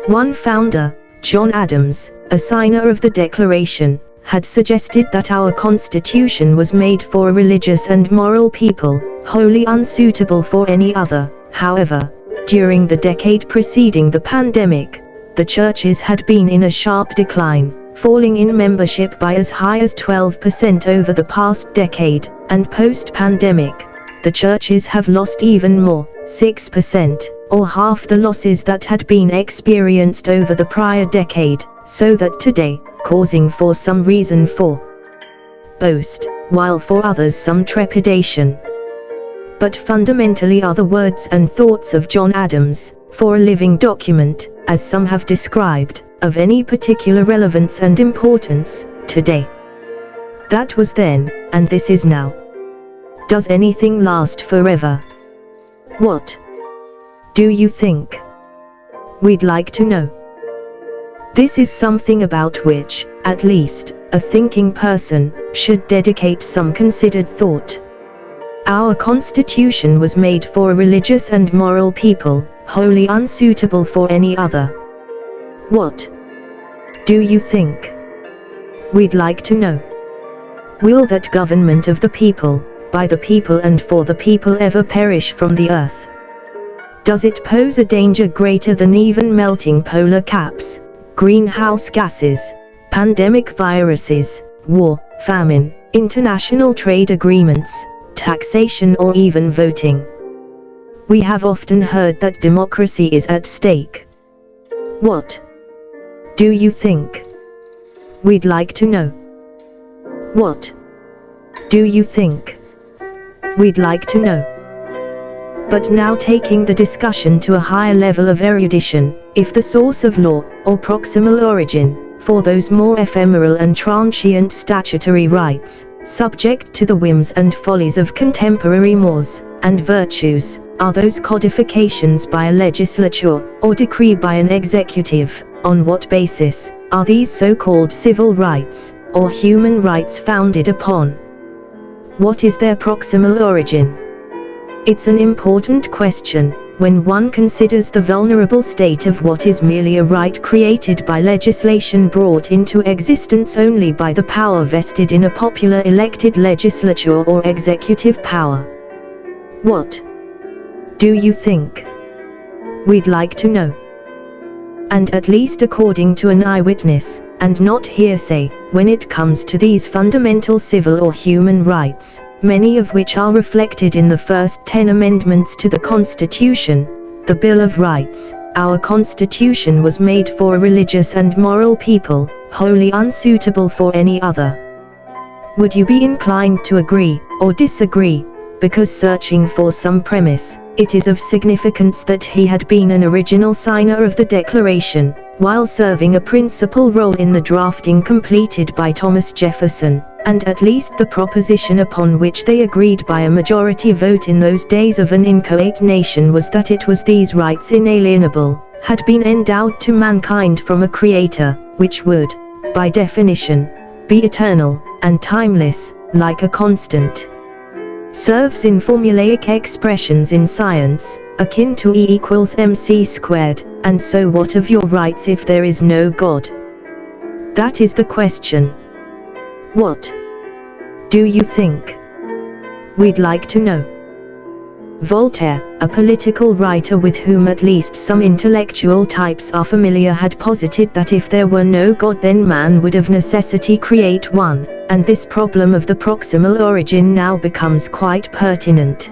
One founder, John Adams, a signer of the Declaration, had suggested that our Constitution was made for a religious and moral people, wholly unsuitable for any other. However, during the decade preceding the pandemic, the churches had been in a sharp decline, falling in membership by as high as 12% over the past decade, and post-pandemic, the churches have lost even more, 6%, or half the losses that had been experienced over the prior decade, so that today, causing for some reason for boast, while for others some trepidation. But fundamentally are the words and thoughts of John Adams, for a living document, as some have described, of any particular relevance and importance, today. That was then, and this is now. Does anything last forever? What do you think? We'd like to know. This is something about which, at least, a thinking person should dedicate some considered thought. Our Constitution was made for a religious and moral people, wholly unsuitable for any other. What do you think? We'd like to know. Will that government of the people, by the people and for the people ever perish from the earth? Does it pose a danger greater than even melting polar caps, greenhouse gases, pandemic viruses, war, famine, international trade agreements, taxation or even voting? We have often heard that democracy is at stake. What do you think? We'd like to know. What do you think? We'd like to know. But now taking the discussion to a higher level of erudition, if the source of law, or proximal origin, for those more ephemeral and transient statutory rights, subject to the whims and follies of contemporary mores and virtues, are those codifications by a legislature, or decree by an executive, on what basis are these so-called civil rights, or human rights founded upon? What is their proximal origin? It's an important question, when one considers the vulnerable state of what is merely a right created by legislation brought into existence only by the power vested in a popular elected legislature or executive power. What do you think? We'd like to know. And at least according to an eyewitness, and not hearsay, when it comes to these fundamental civil or human rights, many of which are reflected in the first 10 amendments to the Constitution, the Bill of Rights, our Constitution was made for a religious and moral people, wholly unsuitable for any other. Would you be inclined to agree, or disagree? Because searching for some premise, it is of significance that he had been an original signer of the Declaration, while serving a principal role in the drafting completed by Thomas Jefferson, and at least the proposition upon which they agreed by a majority vote in those days of an inchoate nation was that it was these rights inalienable, had been endowed to mankind from a Creator, which would, by definition, be eternal, and timeless, like a constant. Serves in formulaic expressions in science, akin to E equals mc squared, and so what of your rights if there is no God? That is the question. What do you think? We'd like to know. Voltaire, a political writer with whom at least some intellectual types are familiar, had posited that if there were no God then man would of necessity create one, and this problem of the proximal origin now becomes quite pertinent.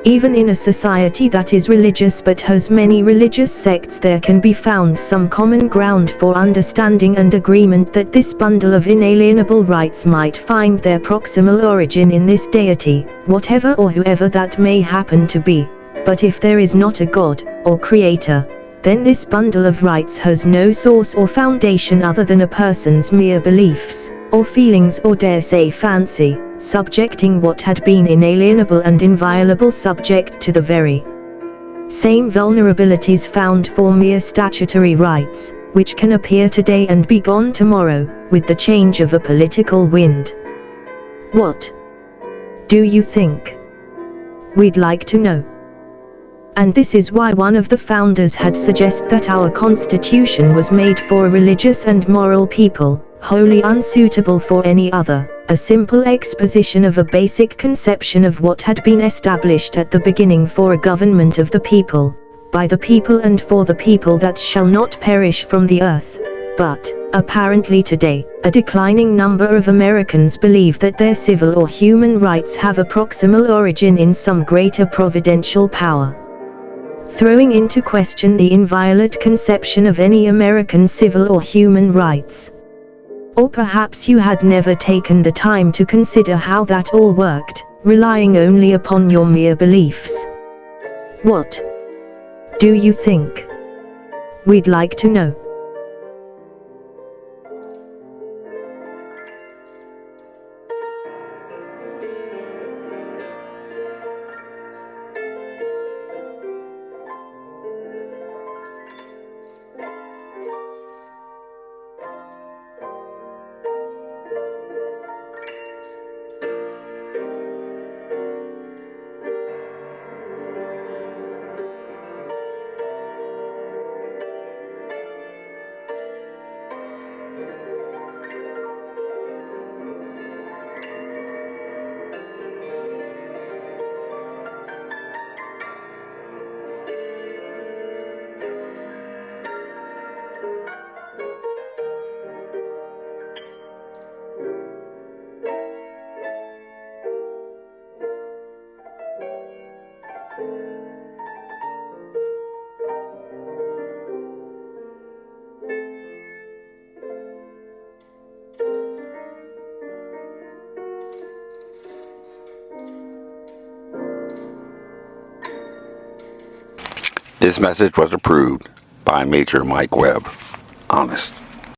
Even in a society that is religious but has many religious sects, there can be found some common ground for understanding and agreement that this bundle of inalienable rights might find their proximal origin in this deity, whatever or whoever that may happen to be. But if there is not a God, or creator, then this bundle of rights has no source or foundation other than a person's mere beliefs, or feelings, or dare say fancy, subjecting what had been inalienable and inviolable subject to the very same vulnerabilities found for mere statutory rights, which can appear today and be gone tomorrow, with the change of a political wind. What do you think? We'd like to know. And this is why one of the founders had suggested that our Constitution was made for religious and moral people, wholly unsuitable for any other, a simple exposition of a basic conception of what had been established at the beginning for a government of the people, by the people and for the people, that shall not perish from the earth. But, apparently today, a declining number of Americans believe that their civil or human rights have a proximal origin in some greater providential power, throwing into question the inviolate conception of any American civil or human rights. Or perhaps you had never taken the time to consider how that all worked, relying only upon your mere beliefs. What do you think? We'd like to know. This message was approved by Major Mike Webb. Honest.